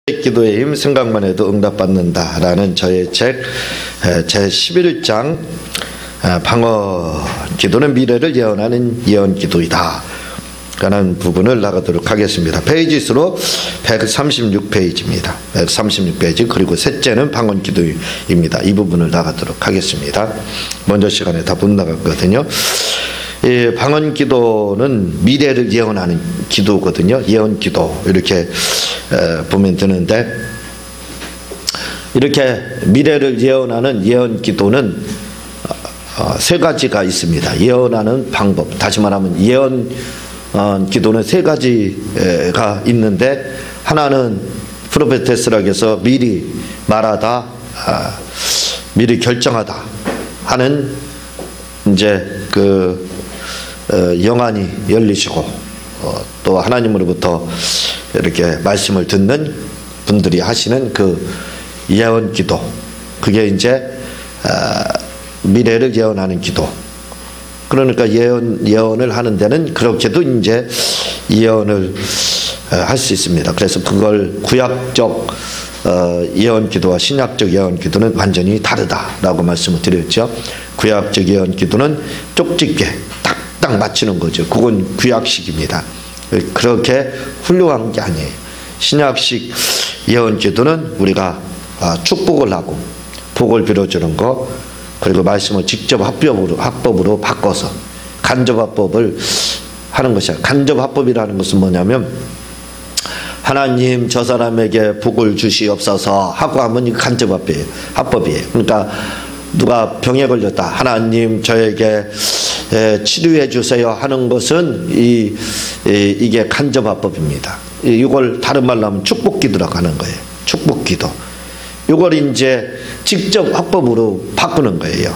기도의 힘 생각만 해도 응답받는다라는 저의 책 제11장 방어 기도는 미래를 예언하는 예언 기도이다 라는 부분을 나가도록 하겠습니다. 페이지 수로 136페이지입니다. 136페이지. 그리고 셋째는 방언 기도입니다. 이 부분을 나가도록 하겠습니다. 먼저 시간에 다 못 나갔거든요. 이 방언 기도는 미래를 예언하는 기도거든요. 예언 기도 이렇게 보면 되는데, 이렇게 미래를 예언하는 예언 기도는 세 가지가 있습니다. 예언하는 방법, 다시 말하면 예언 기도는 세 가지가 있는데, 하나는 프로페테스락에서 미리 말하다, 미리 결정하다 하는 이제 영안이 열리시고 또 하나님으로부터 이렇게 말씀을 듣는 분들이 하시는 그 예언 기도, 그게 이제 미래를 예언하는 기도. 그러니까 예언을 하는 데는 그렇게도 이제 예언을 할 수 있습니다. 그래서 그걸 구약적 예언 기도와 신약적 예언 기도는 완전히 다르다라고 말씀을 드렸죠. 구약적 예언 기도는 쪽집게 딱 맞추는 거죠. 그건 구약식입니다. 그렇게 훌륭한 게 아니에요. 신약식 예언 기도는 우리가 축복을 하고 복을 빌어주는 거, 그리고 말씀을 직접 합법으로 바꿔서 간접합법을 하는 것이야. 간접합법이라는 것은 뭐냐면, 하나님 저 사람에게 복을 주시옵소서 하고 하면 이거 간접합법이에요. 그러니까 누가 병에 걸렸다, 하나님 저에게 치료해 주세요 하는 것은 이게 간접합법입니다. 이걸 다른 말로 하면 축복기도라고 하는 거예요. 축복기도. 이걸 이제 직접 합법으로 바꾸는 거예요.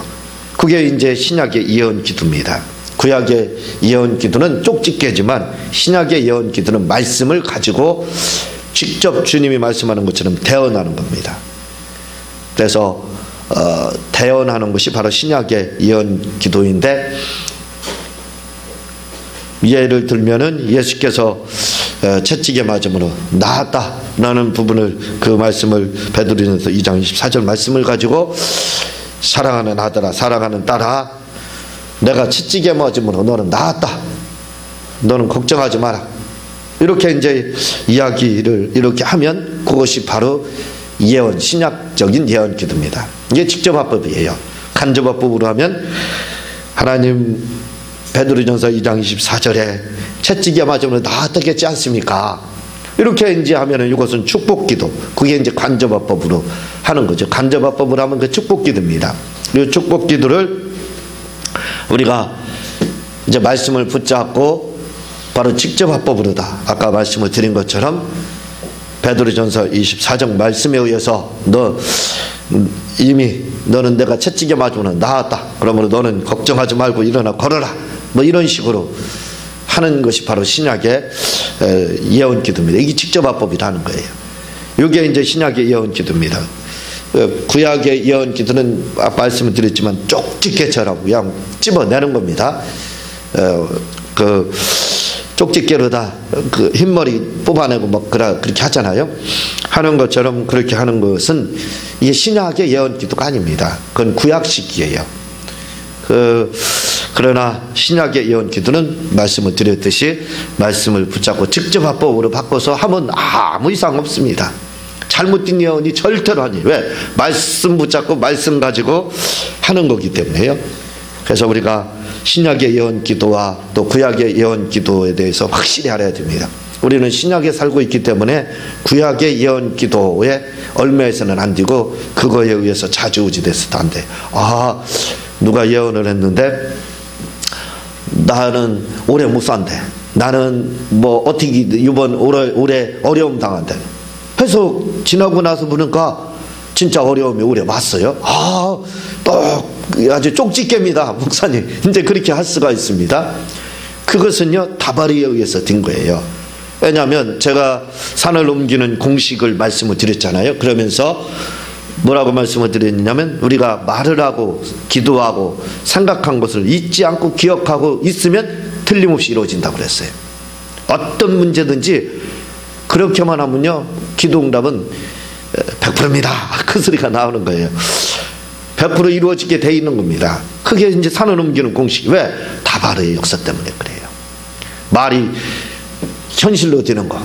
그게 이제 신약의 예언 기도입니다. 구약의 예언 기도는 쪽집게지만 신약의 예언 기도는 말씀을 가지고 직접 주님이 말씀하는 것처럼 대언하는 겁니다. 그래서 대언하는 것이 바로 신약의 예언 기도인데, 예를 들면은 예수께서 채찍에 맞음으로 나았다라는 부분을, 그 말씀을 베드로전서 2장 24절 말씀을 가지고, 사랑하는 아들아, 사랑하는 딸아, 내가 채찍에 맞음으로 너는 나았다, 너는 걱정하지 마라, 이렇게 이제 이야기를 이렇게 하면 그것이 바로 예언, 신약적인 예언 기도입니다. 이게 직접합법이에요. 간접합법으로 하면, 하나님 베드로전서 2장 24절에 채찍에 맞으면 나았다겠지 않습니까? 이렇게 이제 하면은 이것은 축복기도, 그게 이제 간접합법으로 하는 거죠. 간접합법으로 하면 그 축복기도입니다. 이 축복기도를 우리가 이제 말씀을 붙잡고 바로 직접합법으로다, 아까 말씀을 드린 것처럼 베드로전서 24장 말씀에 의해서 이미 너는 내가 채찍에 맞으면 나았다, 그러므로 너는 걱정하지 말고 일어나 걸어라, 뭐 이런 식으로 하는 것이 바로 신약의 예언 기도입니다. 이게 직접합법이라는 거예요. 이게 이제 신약의 예언 기도입니다. 구약의 예언 기도는 아까 말씀을 드렸지만 쪽집게처럼 그냥 찝어내는 겁니다. 그 쪽집게로 다 그 흰머리 뽑아내고 막 그렇게 하잖아요. 하는 것처럼 그렇게 하는 것은 이게 신약의 예언 기도가 아닙니다. 그건 구약식이에요. 그러나 신약의 예언 기도는 말씀을 드렸듯이 말씀을 붙잡고 직접 합법으로 바꿔서 하면 아무 이상 없습니다. 잘못된 예언이 절대로 아니에요. 왜? 말씀 붙잡고 말씀 가지고 하는 거기 때문에요. 그래서 우리가 신약의 예언 기도와 또 구약의 예언 기도에 대해서 확실히 알아야 됩니다. 우리는 신약에 살고 있기 때문에 구약의 예언 기도에 얽매여서는 안 되고, 그거에 의해서 좌지우지돼서도 안 돼. 누가 예언을 했는데 나는 올해 못 산대, 나는 뭐 어떻게 이번 올해 어려움 당한대 해서 지나고 나서 보니까 진짜 어려움이 올해 왔어요. 또 아주 쪽집게입니다, 목사님. 이제 그렇게 할 수가 있습니다. 그것은요 다발이에 의해서 된 거예요. 왜냐하면 제가 산을 옮기는 공식을 말씀을 드렸잖아요. 그러면서 뭐라고 말씀을 드렸냐면, 우리가 말을 하고 기도하고 생각한 것을 잊지 않고 기억하고 있으면 틀림없이 이루어진다고 그랬어요. 어떤 문제든지 그렇게만 하면요, 기도응답은 100%입니다. 그 소리가 나오는 거예요. 100% 이루어지게 돼 있는 겁니다. 그게 이제 산을 옮기는 공식이. 왜? 다발의 역사 때문에 그래요. 말이 현실로 되는 거,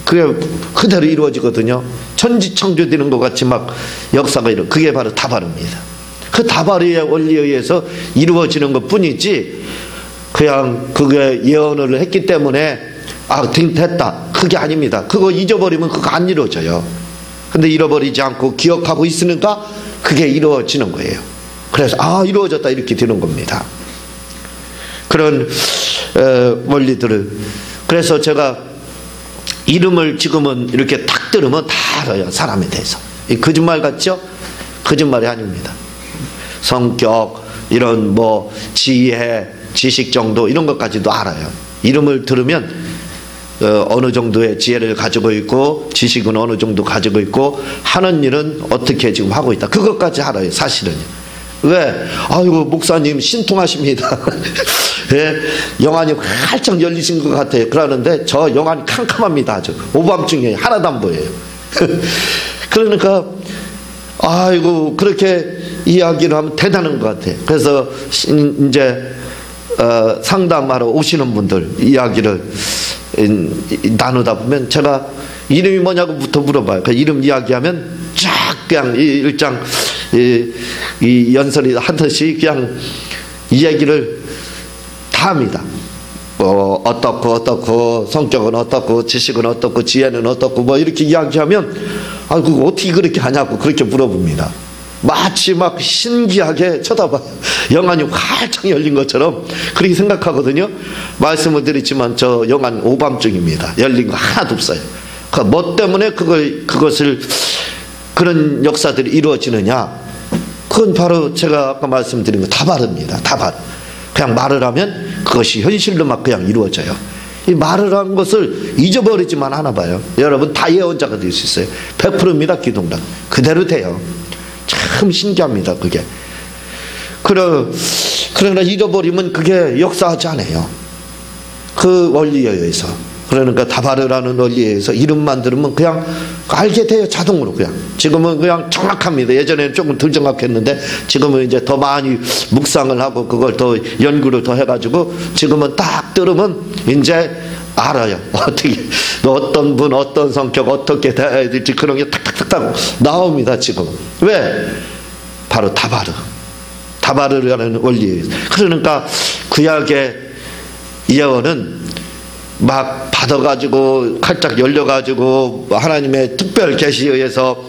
그게 그대로 이루어지거든요. 천지창조되는 것 같이 막 역사가 그게 바로 다발입니다. 그 다발의 원리에 의해서 이루어지는 것 뿐이지, 그냥 그게 예언을 했기 때문에 됐다, 그게 아닙니다. 그거 잊어버리면 그거 안 이루어져요. 근데 잃어버리지 않고 기억하고 있으니까 그게 이루어지는 거예요. 그래서 이루어졌다, 이렇게 되는 겁니다. 그런 원리들을. 그래서 제가 이름을 지금은 이렇게 탁 들으면 다 알아요, 사람에 대해서. 거짓말 같죠? 거짓말이 아닙니다. 성격, 이런 지혜, 지식 정도, 이런 것까지도 알아요. 이름을 들으면 어느 정도의 지혜를 가지고 있고, 지식은 어느 정도 가지고 있고, 하는 일은 어떻게 지금 하고 있다, 그것까지 알아요, 사실은요. 왜? 아이고, 목사님 신통하십니다. 예, 영안이 활짝 열리신 것 같아요. 그러는데 저 영안이 캄캄합니다. 아주 오밤중에 하나도 안 보여요. 그러니까 아이고, 그렇게 이야기를 하면 대단한 것 같아요. 그래서 이제 상담하러 오시는 분들 이야기를 나누다 보면 제가 이름이 뭐냐고부터 물어봐요. 그 이름 이야기하면 쫙 그냥 일장 이 연설이 하듯이 그냥 이 얘기를 다 합니다. 어떻고 성격은 어떻고 지식은 어떻고 지혜는 어떻고 이렇게 이야기하면 그거 어떻게 그렇게 하냐고 그렇게 물어봅니다. 마치 막 신기하게 쳐다봐요. 영안이 활짝 열린 것처럼 그렇게 생각하거든요. 말씀을 드리지만 저 영안 오밤중입니다. 열린 거 하나도 없어요. 뭐 때문에 그것을 그런 역사들이 이루어지느냐, 그건 바로 제가 아까 말씀드린 거 다발입니다. 다발. 그냥 말을 하면 그것이 현실로만 그냥 이루어져요. 이 말을 한 것을 잊어버리지만 하나 봐요. 여러분 다 예언자가 될 수 있어요. 100%입니다. 기도응답 그대로 돼요. 참 신기합니다. 그게. 그러나 잃어버리면 그게 역사하지 않아요. 그 원리에 의해서. 그러니까 다발이라는 원리에 의해서 이름만 들으면 그냥 알게 돼요. 자동으로 그냥. 지금은 그냥 정확합니다. 예전에는 조금 덜 정확했는데 지금은 이제 더 많이 묵상을 하고 그걸 더 연구를 더 해가지고 지금은 딱 들으면 이제 알아요. 어떤 분, 어떤 성격, 어떻게 돼야 될지 그런 게 탁탁탁탁 나옵니다. 지금. 왜? 바로 다바르라는 원리에. 그러니까 구약의 예언은 막 받아가지고 활짝 열려가지고 하나님의 특별 계시에 의해서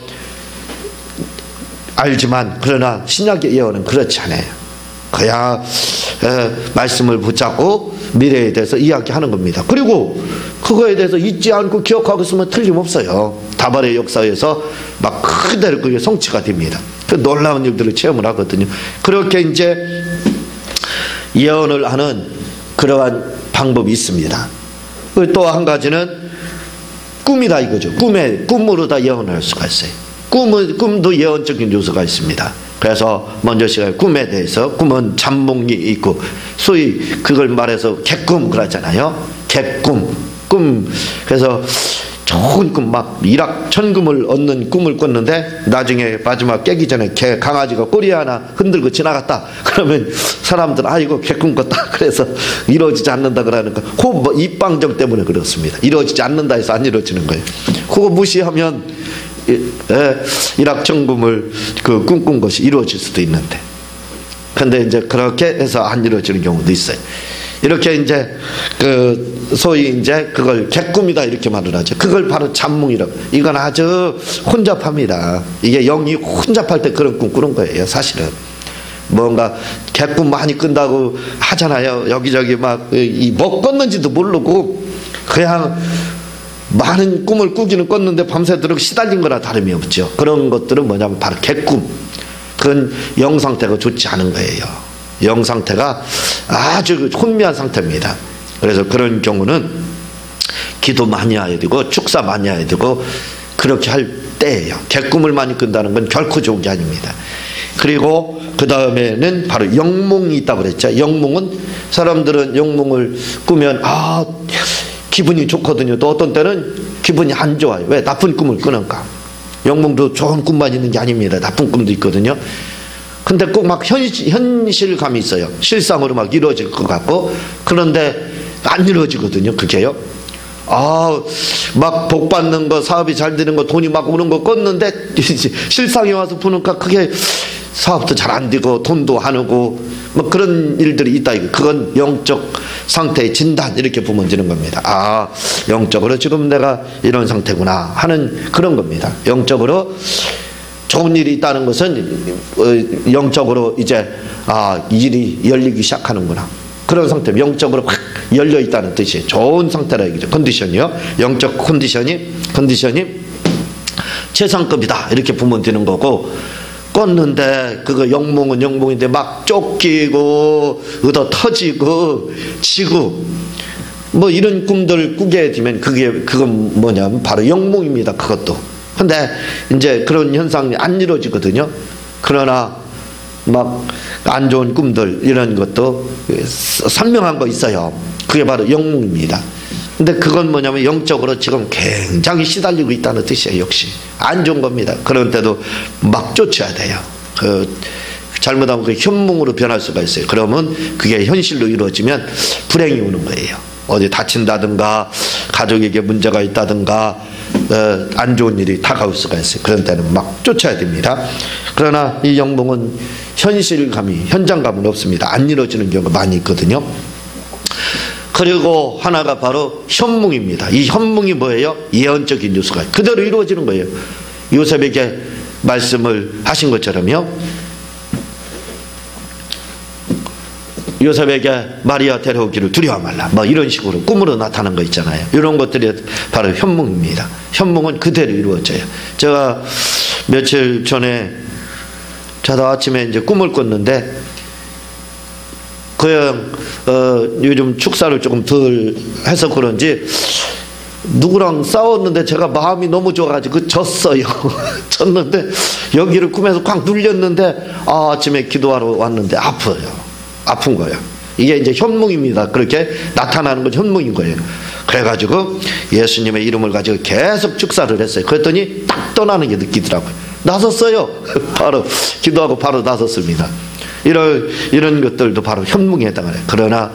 알지만, 그러나 신약의 예언은 그렇지 않아요. 그야 말씀을 붙잡고 미래에 대해서 이야기하는 겁니다. 그리고 그거에 대해서 잊지 않고 기억하고 있으면 틀림없어요. 다발의 역사에서 막 그대로 그게 성취가 됩니다. 그 놀라운 일들을 체험을 하거든요. 그렇게 이제 예언을 하는 그러한 방법이 있습니다. 또 한 가지는 꿈이다 이거죠. 꿈으로 다 예언을 할 수가 있어요. 꿈도 예언적인 요소가 있습니다. 그래서 먼저 시간에 꿈에 대해서, 꿈은 잠몽이 있고, 소위 그걸 말해서 객꿈 그러잖아요. 객꿈, 꿈. 그래서 좋은 꿈, 막 일확천금을 얻는 꿈을 꿨는데 나중에 마지막 깨기 전에 강아지가 꼬리 하나 흔들고 지나갔다. 그러면 사람들 이거 개꿈 꿨다. 그래서 이루어지지 않는다 그러니까 입방정 때문에 그렇습니다. 이루어지지 않는다 해서 안 이루어지는 거예요. 그거 무시하면 일확천금을 꿈꾼 것이 이루어질 수도 있는데, 근데 이제 그렇게 해서 안 이루어지는 경우도 있어요. 이렇게 이제 소위 이제 그걸 객꿈이다 이렇게 말을 하죠. 그걸 바로 잠몽이라고. 이건 아주 혼잡합니다. 이게 영이 혼잡할 때 그런 꿈 꾸는 거예요. 사실은 뭔가 객꿈 많이 꾼다고 하잖아요. 여기저기 막 뭐 꿨는지도 모르고 그냥 많은 꿈을 꾸기는 꿨는데 밤새도록 시달린 거나 다름이 없죠. 그런 것들은 뭐냐면 바로 객꿈. 그건 영 상태가 좋지 않은 거예요. 영 상태가 아주 혼미한 상태입니다. 그래서 그런 경우는 기도 많이 해야 되고 축사 많이 해야 되고 그렇게 할 때예요. 객꿈을 많이 꾼다는 건 결코 좋은 게 아닙니다. 그리고 그 다음에는 바로 영몽이 있다고 그랬죠. 영몽은 사람들은 영몽을 꾸면 기분이 좋거든요. 또 어떤 때는 기분이 안 좋아요. 왜? 나쁜 꿈을 꾸는가. 영몽도 좋은 꿈만 있는 게 아닙니다. 나쁜 꿈도 있거든요. 근데 꼭 막 현실감이 있어요. 실상으로 막 이루어질 것 같고, 그런데 안 이루어지거든요. 그게요. 막 복 받는 거, 사업이 잘 되는 거, 돈이 막 오는 거 꿨는데 실상에 와서 보니까 그게 사업도 잘 안 되고 돈도 안 오고 뭐 그런 일들이 있다. 그건 영적 상태의 진단, 이렇게 보면 되는 겁니다. 영적으로 지금 내가 이런 상태구나 하는 그런 겁니다. 영적으로 좋은 일이 있다는 것은 영적으로 이제 일이 열리기 시작하는구나, 그런 상태, 영적으로 확 열려 있다는 뜻이에요. 좋은 상태라 얘기죠. 컨디션이요. 영적 컨디션이 최상급이다, 이렇게 보면 되는 거고, 꿨는데 그거 영몽은 영몽인데 막 쫓기고 얻어 터지고 지고 뭐 이런 꿈들 꾸게 되면 그건 뭐냐면 바로 영몽입니다. 그것도. 근데 이제 그런 현상이 안 이루어지거든요. 그러나 막 안 좋은 꿈들, 이런 것도 선명한 거 있어요. 그게 바로 영몽입니다. 근데 그건 뭐냐면 영적으로 지금 굉장히 시달리고 있다는 뜻이에요. 역시 안 좋은 겁니다. 그런데도 막 쫓아야 돼요. 잘못하면 그 현몽으로 변할 수가 있어요. 그러면 그게 현실로 이루어지면 불행이 오는 거예요. 어디 다친다든가 가족에게 문제가 있다든가 안 좋은 일이 다가올 수가 있어요. 그런 때는 막 쫓아야 됩니다. 그러나 이 영몽은 현장감은 없습니다. 안 이루어지는 경우가 많이 있거든요. 그리고 하나가 바로 현몽입니다. 이 현몽이 뭐예요? 예언적인 요소가 그대로 이루어지는 거예요. 요셉에게 말씀을 하신 것처럼요. 요셉에게 마리아 데려오기를 두려워 말라, 뭐 이런 식으로 꿈으로 나타난 거 있잖아요. 이런 것들이 바로 현몽입니다. 현몽은 그대로 이루어져요. 제가 며칠 전에 자다 아침에 이제 꿈을 꿨는데, 그냥 요즘 축사를 조금 덜 해서 그런지 누구랑 싸웠는데 제가 마음이 너무 좋아가지고 졌어요. 졌는데 여기를 꿈에서 꽉 눌렸는데 아침에 기도하러 왔는데 아픈 거예요. 이게 이제 현몽입니다. 그렇게 나타나는 건 현몽인 거예요. 그래가지고 예수님의 이름을 가지고 계속 축사를 했어요. 그랬더니 딱 떠나는 게 느끼더라고요. 나섰어요. 바로 기도하고 바로 나섰습니다. 이런 것들도 바로 현몽에 해당하네요. 그러나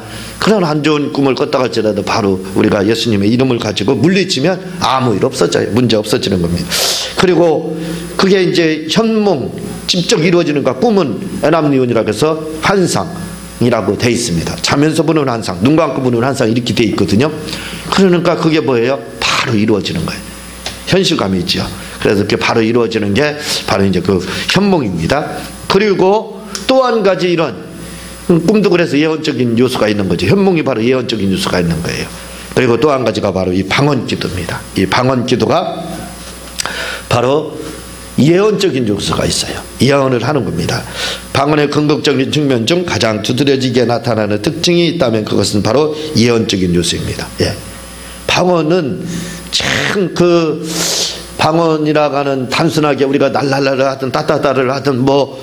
안 좋은 꿈을 꿨다 할지라도 바로 우리가 예수님의 이름을 가지고 물리치면 아무 일 없어져요. 문제 없어지는 겁니다. 그리고 그게 이제 현몽, 직접 이루어지는 것, 꿈은 에남니온이라고 해서 환상이라고 돼 있습니다. 자면서 보는 환상, 눈 감고 보는 환상, 이렇게 돼 있거든요. 그러니까 그게 뭐예요? 바로 이루어지는 거예요. 현실감이 있죠. 그래서 그게 바로 이루어지는 게 바로 이제 그 현몽입니다. 그리고 또 한 가지 이런 꿈도 그래서 예언적인 요소가 있는 거죠. 현몽이 바로 예언적인 요소가 있는 거예요. 그리고 또 한 가지가 바로 이 방언기도입니다. 이 방언기도가 바로 예언적인 요소가 있어요. 예언을 하는 겁니다. 방언의 긍정적인 측면 중 가장 두드러지게 나타나는 특징이 있다면 그것은 바로 예언적인 요소입니다. 방언은 참 방언이라고 하는 단순하게 우리가 날랄라를 하든 따따따를 하든 뭐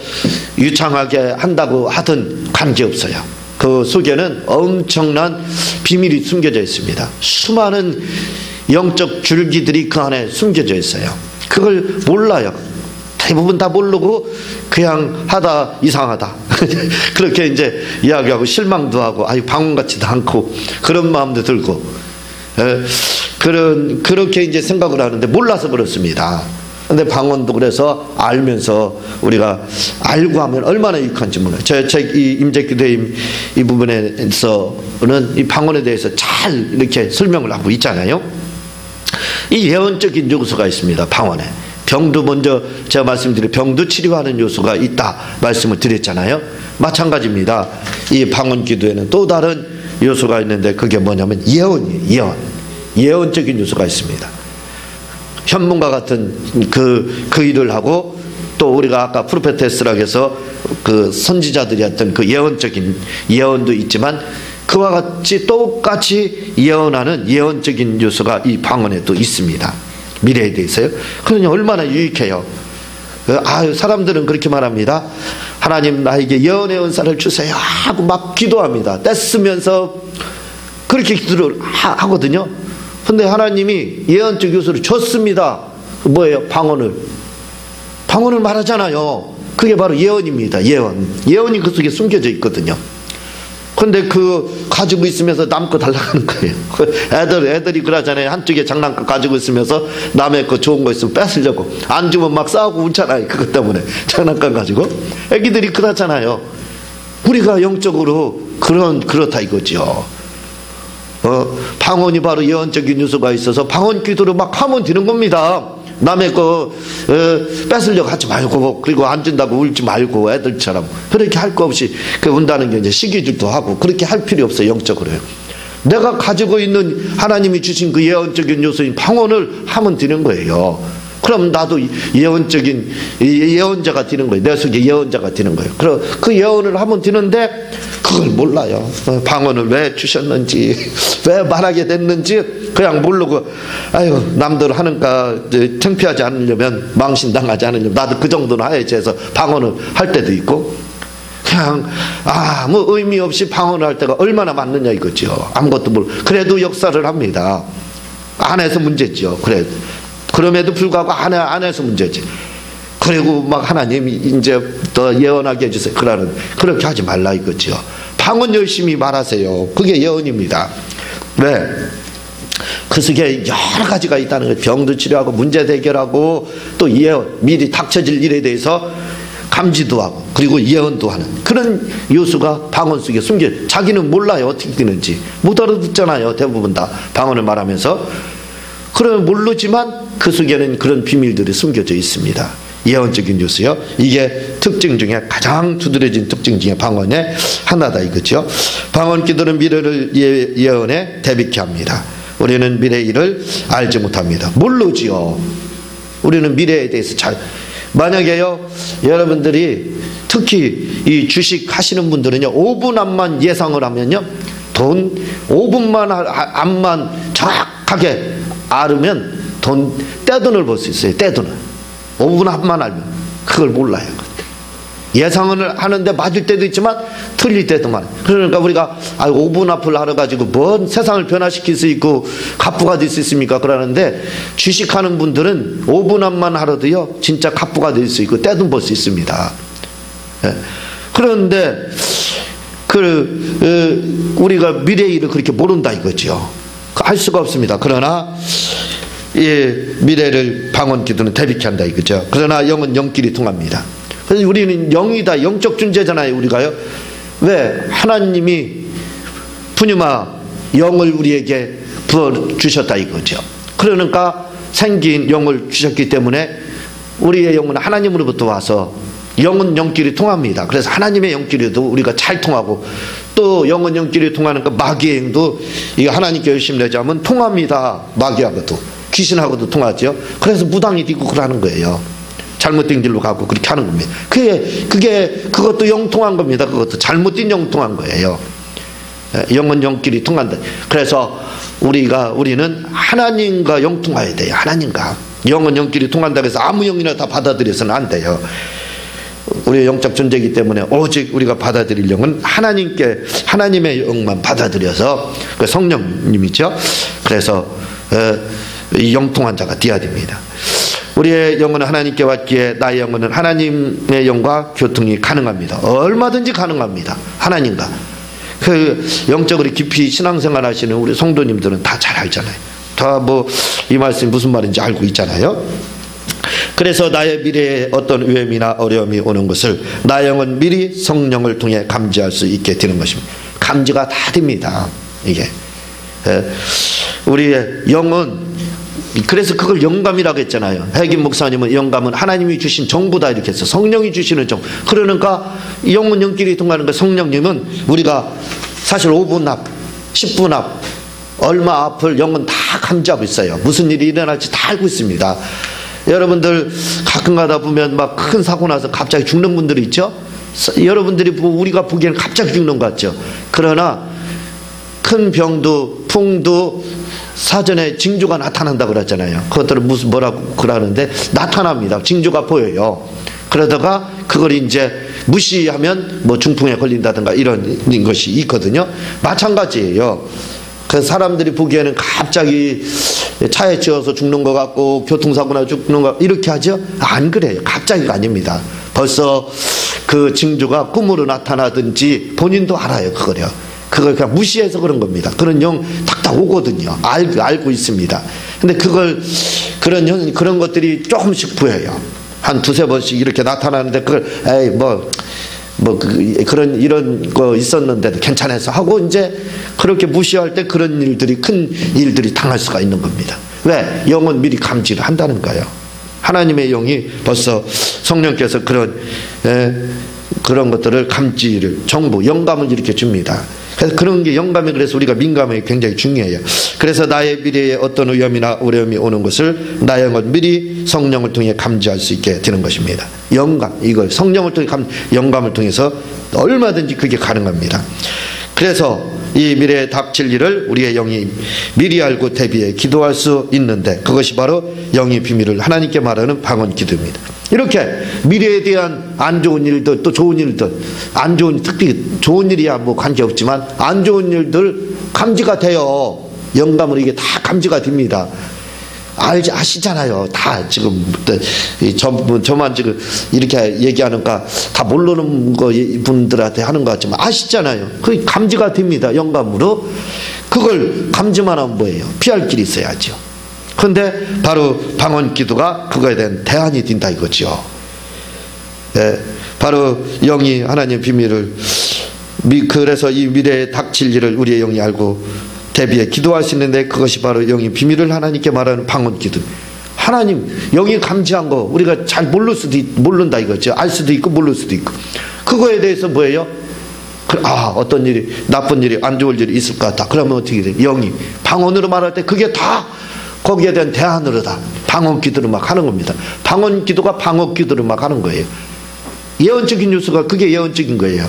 유창하게 한다고 하든 관계없어요. 그 속에는 엄청난 비밀이 숨겨져 있습니다. 수많은 영적 줄기들이 그 안에 숨겨져 있어요. 그걸 몰라요. 대부분 다 모르고 그냥 하다 이상하다. 그렇게 이제 이야기하고 실망도 하고 방언 같지도 않고 그런 마음도 들고 그렇게 이제 생각을 하는데 몰라서 그렇습니다. 근데 방언도 그래서 알면서 우리가 알고 하면 얼마나 유익한지 몰라요. 제 책 이 임재기도의 이 부분에서는 이 방언에 대해서 잘 이렇게 설명을 하고 있잖아요. 이 예언적인 요소가 있습니다. 방언에. 병도 먼저 제가 말씀드린 병도 치료하는 요소가 있다 말씀을 드렸잖아요. 마찬가지입니다. 이 방언 기도에는 또 다른 요소가 있는데 그게 뭐냐면 예언이에요. 예언적인 요소가 있습니다. 현문과 같은 그 일을 하고 또 우리가 아까 프로페테스라고 해서 그 선지자들이 했던 그 예언적인 예언도 있지만 그와 같이 똑같이 예언하는 예언적인 요소가 이 방언에도 있습니다. 미래에 대해서요. 그러니 얼마나 유익해요. 사람들은 그렇게 말합니다. 하나님 나에게 예언의 은사를 주세요 하고 막 기도합니다. 떼쓰면서 그렇게 기도를 하거든요. 근데 하나님이 예언적 요소를 줬습니다. 뭐예요? 방언을 말하잖아요. 그게 바로 예언입니다. 예언이 그 속에 숨겨져 있거든요. 근데 그 가지고 있으면서 남 거 달라고 하는 거예요. 애들이 그러잖아요. 한쪽에 장난감 가지고 있으면서 남의 거 좋은 거 있으면 뺏으려고. 안 주면 막 싸우고 웃잖아요. 그것 때문에. 장난감 가지고. 애기들이 그렇잖아요. 우리가 영적으로 그렇다 이거죠. 방언이 바로 예언적인 요소가 있어서 방언 기도를 막 하면 되는 겁니다. 남의 거 뺏으려고 하지 말고, 그리고 안 준다고 울지 말고, 애들처럼 그렇게 할 거 없이 운다는 게 이제 시기질도 하고, 그렇게 할 필요 없어요. 영적으로요. 내가 가지고 있는 하나님이 주신 그 예언적인 요소인 방언을 하면 되는 거예요. 그럼 나도 예언적인 예언자가 되는 거예요. 내 속에 예언자가 되는 거예요. 그럼 그 예언을 하면 되는데 그걸 몰라요. 방언을 왜 주셨는지, 왜 말하게 됐는지 그냥 모르고, 아유, 남들 하는가 창피하지 않으려면, 망신당하지 않으려면 나도 그 정도는 해야지 해서 방언을 할 때도 있고, 그냥 아무 의미 없이 방언을 할 때가 얼마나 많느냐 이거죠. 아무것도 모르고. 그래도 역사를 합니다. 안에서 문제죠. 그럼에도 불구하고 안에서 문제지. 그리고 막 하나님이 이제 더 예언하게 해주세요. 그렇게 하지 말라 이거죠. 방언 열심히 말하세요. 그게 예언입니다. 왜? 그 속에 여러 가지가 있다는 거예요. 병도 치료하고 문제 해결하고 또 예언, 미리 닥쳐질 일에 대해서 감지도 하고 그리고 예언도 하는 그런 요소가 방언 속에 자기는 몰라요. 어떻게 되는지. 못 알아듣잖아요. 대부분 다 방언을 말하면서. 그러면 모르지만 그 속에는 그런 비밀들이 숨겨져 있습니다. 예언적인 요소요. 이게 특징 중에 가장 두드러진 특징 중에 방언의 하나다 이거죠. 방언 기도는 미래를 예언에 대비케 합니다. 우리는 미래 일을 알지 못합니다. 모르지요. 우리는 미래에 대해서 만약에요, 여러분들이 특히 이 주식 하시는 분들은요, 5분 앞만 예상을 하면요, 5분만 앞만 정확하게 알으면 떼돈을 벌 수 있어요. 떼돈을. 5분 앞만 알면. 그걸 몰라요. 예상을 하는데 맞을 때도 있지만 틀릴 때도 많아요. 그러니까 우리가 5분 앞을 알아가지고 뭔 세상을 변화시킬 수 있고 갑부가 될 수 있습니까? 그러는데 주식하는 분들은 5분 앞만 알아도요, 진짜 갑부가 될 수 있고 떼돈 벌 수 있습니다. 그런데 우리가 미래 일을 그렇게 모른다 이거죠. 할 수가 없습니다. 그러나 미래를 방언 기도는 대비케 한다 이거죠. 그러나 영은 영끼리 통합니다. 그래서 우리는 영이다, 영적 존재잖아요. 우리가요. 왜? 하나님이 푸뉴마 영을 우리에게 부어주셨다 이거죠. 그러니까 생긴 영을 주셨기 때문에 우리의 영은 하나님으로부터 와서 영은 영끼리 통합니다. 그래서 하나님의 영끼리도 우리가 잘 통하고, 또 영은 영끼리 통하니까 마귀의 행도, 이거 하나님께 열심히 내자면 통합니다. 마귀하고도 귀신하고도 통하죠. 그래서 무당이 되고 그러는 거예요. 잘못된 길로 가고 그렇게 하는 겁니다. 그것도 영통한 겁니다. 그것도 잘못된 영통한 거예요. 영은 영끼리 통한다. 그래서 우리는 하나님과 영통해야 돼요. 하나님과. 영은 영끼리 통한다고 해서 아무 영이나 다 받아들여서는 안 돼요. 우리의 영적 존재이기 때문에 오직 우리가 받아들일 영은 하나님의 영만 받아들여서, 그 성령님이죠. 그래서 영통한 자가 되어야 됩니다. 우리의 영혼은 하나님께 왔기에 나의 영혼은 하나님의 영과 교통이 가능합니다. 얼마든지 가능합니다. 하나님과. 영적으로 깊이 신앙생활 하시는 우리 성도님들은 다 잘 알잖아요. 다 이 말씀이 무슨 말인지 알고 있잖아요. 그래서 나의 미래에 어떤 위험이나 어려움이 오는 것을 나의 영은 미리 성령을 통해 감지할 수 있게 되는 것입니다. 감지가 다 됩니다. 이게 우리의 영은, 그래서 그걸 영감이라고 했잖아요. 해김 목사님은 영감은 하나님이 주신 정보다 이렇게 했어. 성령이 주시는 정보. 그러니까 영은 영끼리 통하는 거. 성령님은 우리가 사실 5분 앞, 10분 앞, 얼마 앞을 영은 다 감지하고 있어요. 무슨 일이 일어날지 다 알고 있습니다. 여러분들 가끔 가다 보면 막 큰 사고 나서 갑자기 죽는 분들이 있죠. 여러분들이 우리가 보기에는 갑자기 죽는 것 같죠. 그러나 큰 병도 풍도 사전에 징조가 나타난다고 그랬잖아요. 그것들은 뭐라고 그러는데 나타납니다. 징조가 보여요. 그러다가 그걸 이제 무시하면 중풍에 걸린다든가 이런 것이 있거든요. 마찬가지예요. 그 사람들이 보기에는 갑자기 차에 치여서 죽는 것 같고 교통사고나 죽는 것 이렇게 하죠? 안 그래요. 갑자기가 아닙니다. 벌써 그 징조가 꿈으로 나타나든지 본인도 알아요. 그걸 그냥 무시해서 그런 겁니다. 그런 영 탁탁 오거든요. 알고 있습니다. 근데 그런 것들이 조금씩 보여요. 한 두세 번씩 이렇게 나타나는데 그걸 에이 이런 거 있었는데도 괜찮아서 하고 이제 그렇게 무시할 때 그런 일들이 큰 일들이 당할 수가 있는 겁니다. 왜? 영은 미리 감지를 한다는 거예요. 하나님의 영이 벌써 성령께서 그런 것들을 감지를 정보 영감을 이렇게 줍니다. 그래서 그런 게 영감이 그래서 우리가 민감하게 굉장히 중요해요. 그래서 나의 미래에 어떤 위험이나 어려움이 오는 것을 나의 영은 미리 성령을 통해 감지할 수 있게 되는 것입니다. 영감, 이걸 성령을 통해 영감을 통해서 얼마든지 그게 가능합니다. 그래서 이 미래에 닥칠 일을 우리의 영이 미리 알고 대비해 기도할 수 있는데 그것이 바로 영의 비밀을 하나님께 말하는 방언 기도입니다. 이렇게 미래에 대한 안 좋은 일들 또 좋은 일들 안 좋은 특히 좋은 일이야 뭐 관계없지만 안 좋은 일들 감지가 돼요. 영감으로 이게 다 감지가 됩니다. 아시잖아요. 다 지금 저만 지금 이렇게 얘기하니까 다 모르는 거 분들한테 하는 것 같지만 아시잖아요. 그 감지가 됩니다. 영감으로. 그걸 감지만 하면 뭐예요? 피할 길이 있어야죠. 그런데 바로 방언 기도가 그거에 대한 대안이 된다 이거죠. 예, 바로 영이 하나님의 비밀을 그래서 이 미래에 닥칠 일을 우리의 영이 알고 대비해 기도할 수 있는데 그것이 바로 영의 비밀을 하나님께 말하는 방언 기도. 하나님 영이 감지한 거 우리가 잘 모른다 이거죠. 알 수도 있고 모를 수도 있고 그거에 대해서 뭐예요? 어떤 일이 나쁜 일이 안 좋을 일이 있을 것 같다. 그러면 어떻게 돼? 영이 방언으로 말할 때 그게 다 거기에 대한 대안으로 다 방언 기도를 막 하는 겁니다. 방언 기도가 방언 기도를 막 하는 거예요. 예언적인 뉴스가 그게 예언적인 거예요.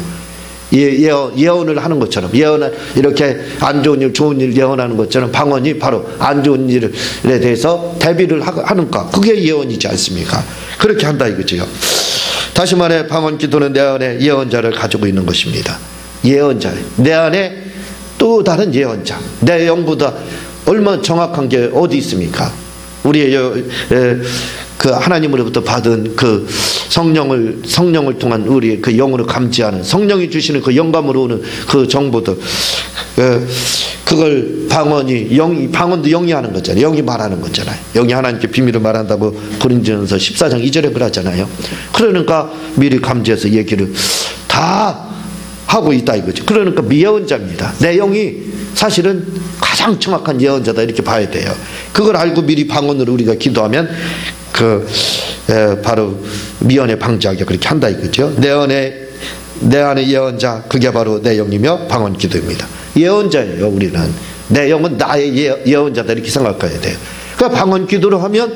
예언을 하는 것처럼 예언을 이렇게 안 좋은 일 좋은 일 예언하는 것처럼 방언이 바로 안 좋은 일에 대해서 대비를 하는가 그게 예언이지 않습니까? 그렇게 한다 이거죠. 다시 말해 방언 기도는 내 안에 예언자를 가지고 있는 것입니다. 예언자 내 안에 또 다른 예언자 내 영보다 얼마나 정확한 게 어디 있습니까? 우리의 그 하나님으로부터 받은 그 성령을 통한 우리의 그 영으로 감지하는 성령이 주시는 그 영감으로 오는 그 정보들 그걸 방언도 영이 하는 거잖아요. 영이 말하는 거잖아요. 영이 하나님께 비밀을 말한다고 고린도전서 14장 2절에 그러잖아요. 그러니까 미리 감지해서 얘기를 다 하고 있다 이거죠. 그러니까 미예언자입니다. 내 영이 사실은 가장 정확한 예언자다 이렇게 봐야 돼요. 그걸 알고 미리 방언으로 우리가 기도하면 바로 미연에 방지하게 그렇게 한다 이거죠. 내 안에 예언자 그게 바로 내 영이며 방언 기도입니다. 예언자예요. 우리는 내 영은 나의 예언자다 이렇게 생각해야 돼요. 그러니까 방언 기도를 하면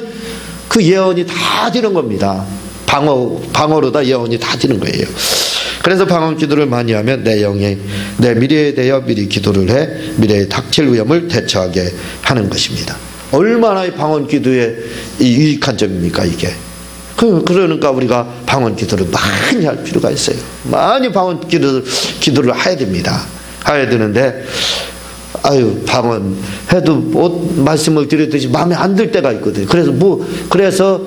그 예언이 다 되는 겁니다. 방어로 다 예언이 다 되는 거예요. 그래서 방언 기도를 많이 하면 내 영이 내 미래에 대하여 미리 기도를 해 미래에 닥칠 위험을 대처하게 하는 것입니다. 얼마나 이 방언 기도에 유익한 점입니까 이게. 그러니까 우리가 방언 기도를 많이 할 필요가 있어요. 많이 방언 기도를 해야 됩니다. 해야 되는데 방언 해도 말씀을 드렸듯이 마음에 안 들 때가 있거든요. 그래서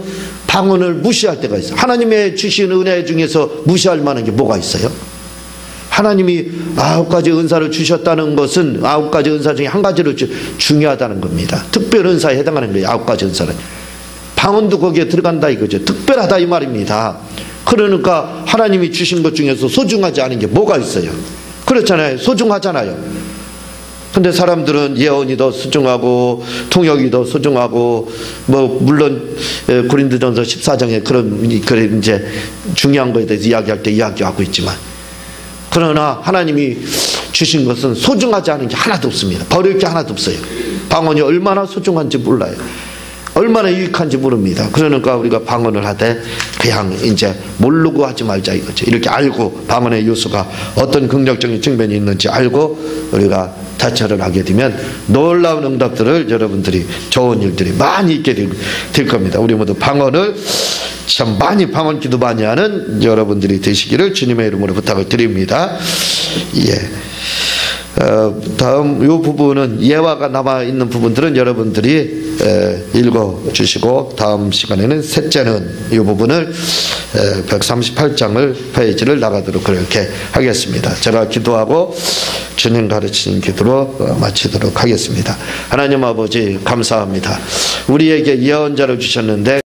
방언을 무시할 때가 있어요. 하나님의 주신 은혜 중에서 무시할 만한 게 뭐가 있어요? 하나님이 9가지 은사를 주셨다는 것은 9가지 은사 중에 한 가지로 중요하다는 겁니다. 특별 은사에 해당하는 거예요. 9가지 은사는. 방언도 거기에 들어간다 이거죠. 특별하다 이 말입니다. 그러니까 하나님이 주신 것 중에서 소중하지 않은 게 뭐가 있어요? 그렇잖아요. 소중하잖아요. 근데 사람들은 예언이 더 소중하고 통역이 더 소중하고 물론 고린도전서 14장에 그런 이제 중요한 거에 대해서 이야기할 때 이야기하고 있지만 그러나 하나님이 주신 것은 소중하지 않은 게 하나도 없습니다. 버릴 게 하나도 없어요. 방언이 얼마나 소중한지 몰라요. 얼마나 유익한지 모릅니다. 그러니까 우리가 방언을 하되 그냥 이제 모르고 하지 말자 이거죠. 이렇게 알고 방언의 요소가 어떤 긍정적인 측면이 있는지 알고 우리가 대처를 하게 되면 놀라운 응답들을 여러분들이 좋은 일들이 많이 있게 될 겁니다. 우리 모두 방언을 참 많이 방언 기도 많이 하는 여러분들이 되시기를 주님의 이름으로 부탁을 드립니다. 예. 다음 이 부분은 예화가 남아 있는 부분들은 여러분들이 읽어 주시고 다음 시간에는 셋째는 이 부분을 138장을 페이지를 나가도록 그렇게 하겠습니다. 제가 기도하고 주님 가르치는 기도로 마치도록 하겠습니다. 하나님 아버지 감사합니다. 우리에게 예언자를 주셨는데